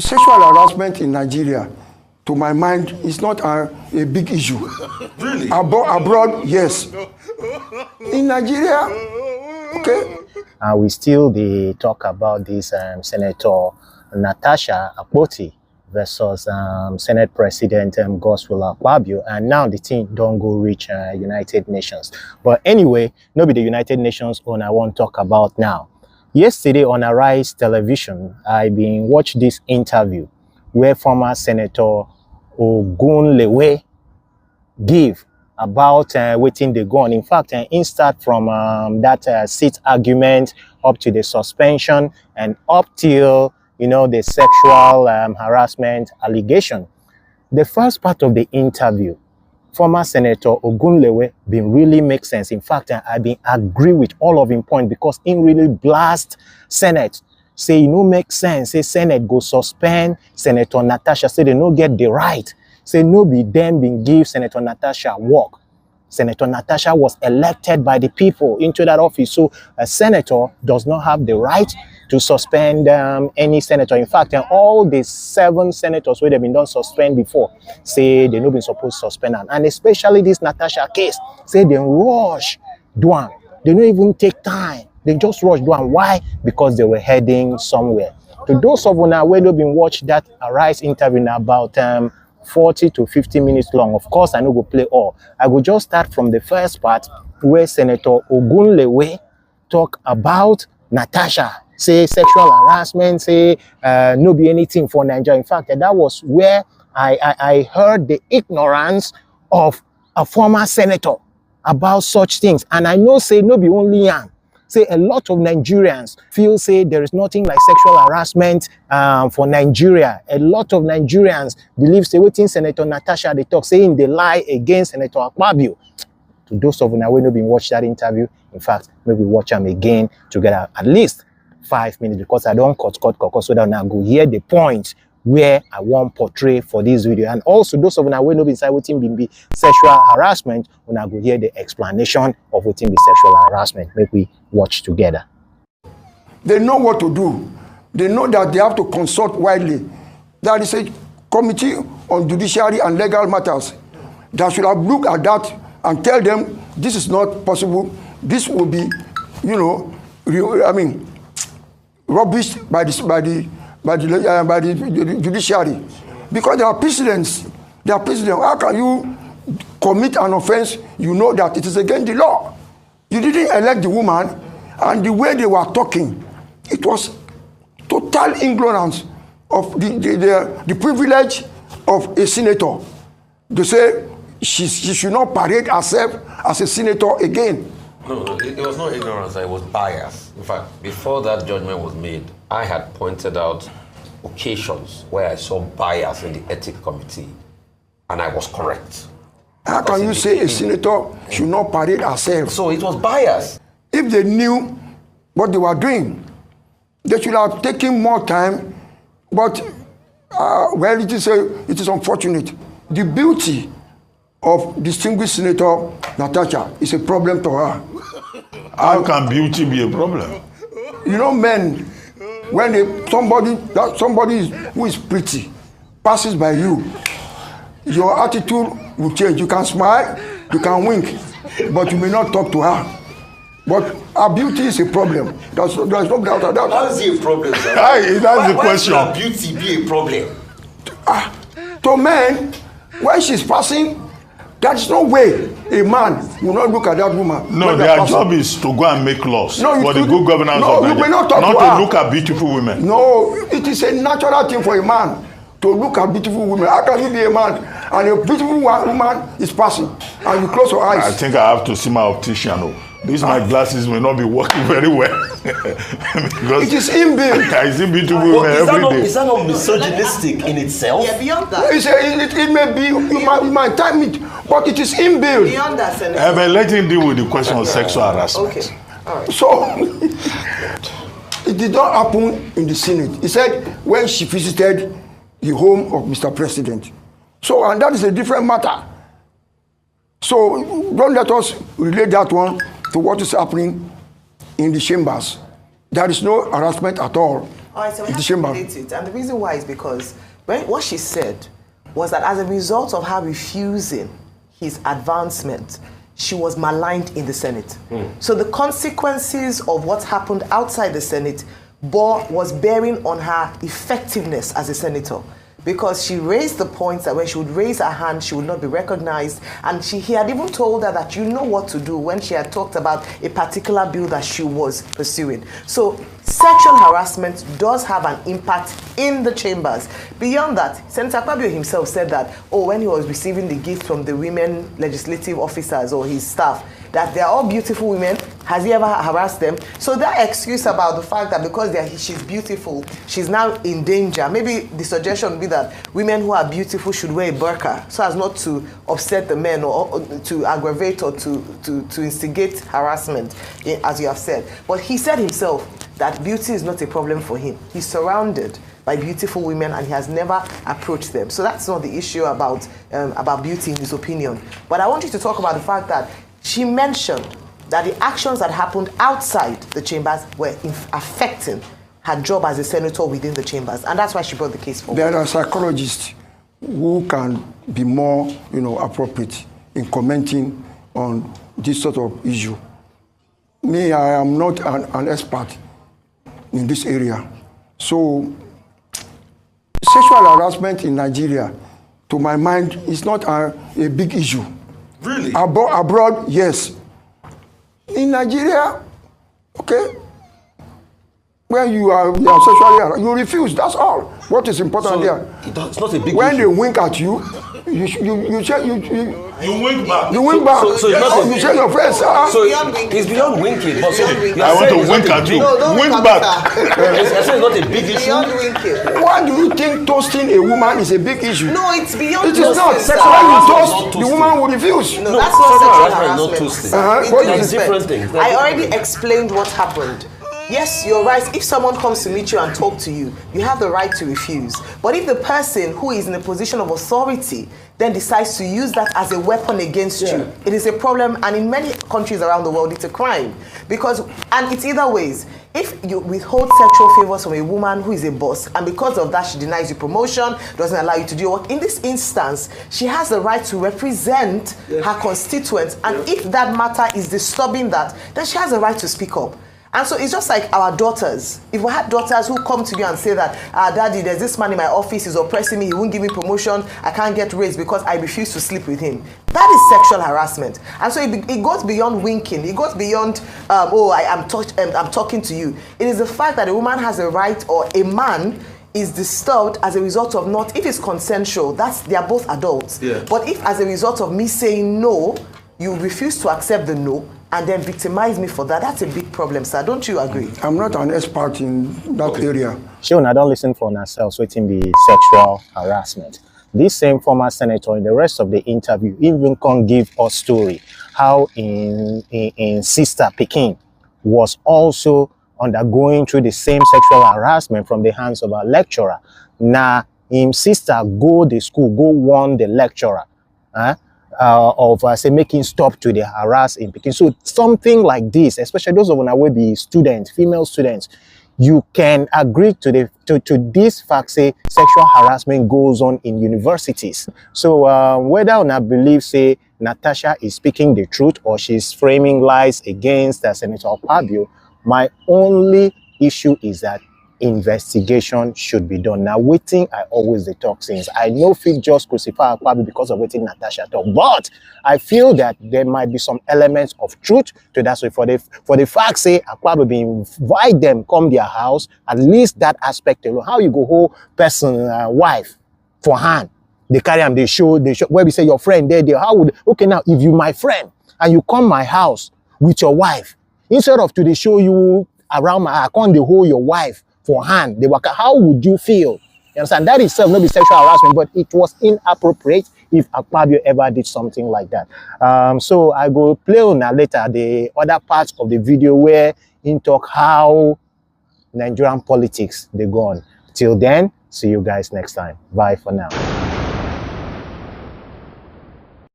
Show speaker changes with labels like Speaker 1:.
Speaker 1: Sexual harassment in Nigeria, to my mind, is not a big issue.
Speaker 2: Really?
Speaker 1: Abroad, yes. In Nigeria, okay.
Speaker 3: We still talk about this Senator Natasha versus Senate President Godswill Akpabio, and now the thing don't go reach United Nations. But anyway, no be the United Nations one I want to talk about now. Yesterday on Arise Television, I been watched this interview where former Senator Ogunlewe give about waiting they go on. In fact, in start from that seat argument up to the suspension and up till the sexual harassment allegation. The first part of the interview, former Senator Ogunlewe been really make sense. In fact, I been agree with all of him point because he really blast Senate. Say make sense. Say Senate go suspend Senator Natasha. Say they no get the right. Say no be them been give Senator Natasha work. Senator Natasha was elected by the people into that office. So a senator does not have the right to suspend any senator. In fact, all the 7 senators where they've been done suspend before, say they not been supposed to suspend them. And especially this Natasha case, say they rush Duan. They don't even take time. They just rush Duan. Why? Because they were heading somewhere. To those of you now where they've been watch that Arise interview about 40 to 50 minutes long. Of course, I no go play all. I will just start from the first part where Senator Ogunlewe talk about Natasha, say sexual harassment, say no be anything for Nigeria. In fact, that was where I heard the ignorance of a former senator about such things. And I know say no be only young. Say a lot of Nigerians feel say there is nothing like sexual harassment for Nigeria. A lot of Nigerians believe say waiting Senator Natasha they talk saying they lie against Senator Akpabio. To those of you now who have been watch that interview, in fact, maybe watch them again together at least 5 minutes because I don't cut so that now go hear the point where I want portray for this video. And also those of you now who know inside what be sexual harassment, when I go hear the explanation of what be sexual harassment. Maybe we watch together.
Speaker 1: They know what to do. They know that they have to consult widely. There is a committee on judiciary and legal matters that should have looked at that and tell them this is not possible. This will be, rubbish by the judiciary, because there are precedents. How can you commit an offense? You know that it is against the law. You didn't elect the woman, and the way they were talking, it was total ignorance of the privilege of a senator. They say she should not parade herself as a senator again.
Speaker 2: No, it was not ignorance, it was bias. In fact, before that judgment was made, I had pointed out occasions where I saw bias in the ethics committee, and I was correct.
Speaker 1: How can you say a senator should not parade herself?
Speaker 2: So it was bias.
Speaker 1: If they knew what they were doing, they should have taken more time. But, well, it is unfortunate. The beauty of distinguished Senator Natasha is a problem to her.
Speaker 4: How can beauty be a problem?
Speaker 1: You know, men, when somebody who is pretty passes by you, your attitude will change. You can smile, you can wink, but you may not talk to her. But her beauty is a problem. There's no doubt about that.
Speaker 2: How is it a problem, sir?
Speaker 4: That's the question.
Speaker 2: Why should beauty be a problem?
Speaker 1: To men, when she's passing, there's no way a man will not look at that woman.
Speaker 4: No, their job is to go and make laws for the good governance of Nigeria.
Speaker 1: Not
Speaker 4: to look at beautiful women.
Speaker 1: No, it is a natural thing for a man to look at beautiful women. How can you be a man and a beautiful woman is passing and you close your eyes?
Speaker 4: I think I have to see my optician. These my glasses may not be working very well. Because
Speaker 1: it is inbuilt.
Speaker 4: I see beautiful women every day.
Speaker 2: Is that not misogynistic in itself?
Speaker 5: Yeah, beyond that.
Speaker 1: It may be, you might time it, but it is inbuilt.
Speaker 5: Beyond that, Senator.
Speaker 4: But let him deal with the question of sexual harassment.
Speaker 5: Okay. All right.
Speaker 1: So, it did not happen in the Senate. He said when she visited the home of Mr. President. So, and that is a different matter. So, don't let us relate that one to what is happening in the chambers. There is no harassment at all.
Speaker 5: All right, so we
Speaker 1: in
Speaker 5: have
Speaker 1: the
Speaker 5: to
Speaker 1: chamber.
Speaker 5: relate it. And the reason why is because what she said was that as a result of her refusing his advancement, she was maligned in the Senate. So the consequences of what happened outside the Senate was bearing on her effectiveness as a senator. Because she raised the point that when she would raise her hand, she would not be recognized. And he had even told her that you know what to do when she had talked about a particular bill that she was pursuing. So sexual harassment does have an impact in the chambers. Beyond that, Senator Akpabio himself said that, when he was receiving the gift from the women legislative officers or his staff, that they're all beautiful women. Has he ever harassed them? So that excuse about the fact that because she's beautiful, she's now in danger. Maybe the suggestion would be that women who are beautiful should wear a burqa so as not to upset the men or to aggravate or to instigate harassment, as you have said. But he said himself that beauty is not a problem for him. He's surrounded by beautiful women and he has never approached them. So that's not the issue about beauty in his opinion. But I want you to talk about the fact that she mentioned that the actions that happened outside the chambers were affecting her job as a senator within the chambers, and that's why she brought the case forward.
Speaker 1: There are psychologists who can be more, appropriate in commenting on this sort of issue. Me, I am not an expert in this area. So, sexual harassment in Nigeria, to my mind, is not a big issue.
Speaker 2: Really?
Speaker 1: Abroad, yes. In Nigeria, okay, when you are sexually harassed, you refuse. That's all. What is important there?
Speaker 2: It's not a big
Speaker 1: when
Speaker 2: issue.
Speaker 1: they wink at you, you
Speaker 4: wink back.
Speaker 1: You wink back.
Speaker 2: So it's not
Speaker 1: you shake your face.
Speaker 2: So it's beyond winking. But so
Speaker 4: I want to wink at you.
Speaker 5: No,
Speaker 4: Wink back.
Speaker 2: You're saying it's not a big issue.
Speaker 5: Beyond winking.
Speaker 1: Why do you think toasting a woman is a big issue?
Speaker 5: No, it's beyond
Speaker 1: It is not.
Speaker 5: toasting,
Speaker 1: When
Speaker 5: sir.
Speaker 1: you
Speaker 2: Not
Speaker 1: toast, the
Speaker 2: toasting.
Speaker 1: woman will refuse.
Speaker 5: No, that's not sexual
Speaker 2: harassment,
Speaker 5: harassment.
Speaker 2: not toasting.
Speaker 1: What
Speaker 5: With due
Speaker 1: is
Speaker 5: respect,
Speaker 2: different things.
Speaker 5: I already explained what happened. Yes, you're right. If someone comes to meet you and talk to you, you have the right to refuse. But if the person who is in a position of authority then decides to use that as a weapon against you, it is a problem. And in many countries around the world, it's a crime. And it's either ways. If you withhold sexual favors from a woman who is a boss, and because of that she denies you promotion, doesn't allow you to do your work, in this instance, she has the right to represent her constituents. And if that matter is disturbing that, then she has the right to speak up. And so it's just like our daughters. If we had daughters who come to you and say that, Daddy, there's this man in my office, he's oppressing me, he won't give me promotion, I can't get raised because I refuse to sleep with him. That is sexual harassment. And so it goes beyond winking. It goes beyond, I'm talking to you. It is the fact that a woman has a right, or a man is disturbed as a result of not, if it's consensual, they are both adults. Yeah. But if as a result of me saying no, you refuse to accept the no, and then victimize me for that, that's a big problem, sir. Don't you agree?
Speaker 1: I'm not an expert in that area.
Speaker 3: Shona, don't listen for ourselves, waiting the sexual harassment. This same former senator, in the rest of the interview, even can give us story how in Sister Pekin was also undergoing through the same sexual harassment from the hands of a lecturer. Now, him sister go the school, go warn the lecturer. Say making stop to the harass in Pekin. So something like this, especially those of you will be students, female students, you can agree to this fact, say sexual harassment goes on in universities. So whether or not believe say Natasha is speaking the truth or she's framing lies against Senator Akpabio, my only issue is that investigation should be done. Now, waiting, I always talk since. I know if just crucify Akpabio because of waiting Natasha talk, but I feel that there might be some elements of truth to that. So for the fact say Akpabio be invite them come their house, at least that aspect alone. How you go whole person wife for hand, they carry them, they show where we say your friend there. How would okay now if you my friend and you come my house with your wife, instead of to they show you around my account, they hold your wife for hand, they work. How would you feel? You understand? That itself not be sexual harassment, but it was inappropriate if Akpabio ever did something like that. So I go play on later the other parts of the video where in talk how Nigerian politics they go on. Till then, see you guys next time. Bye for now.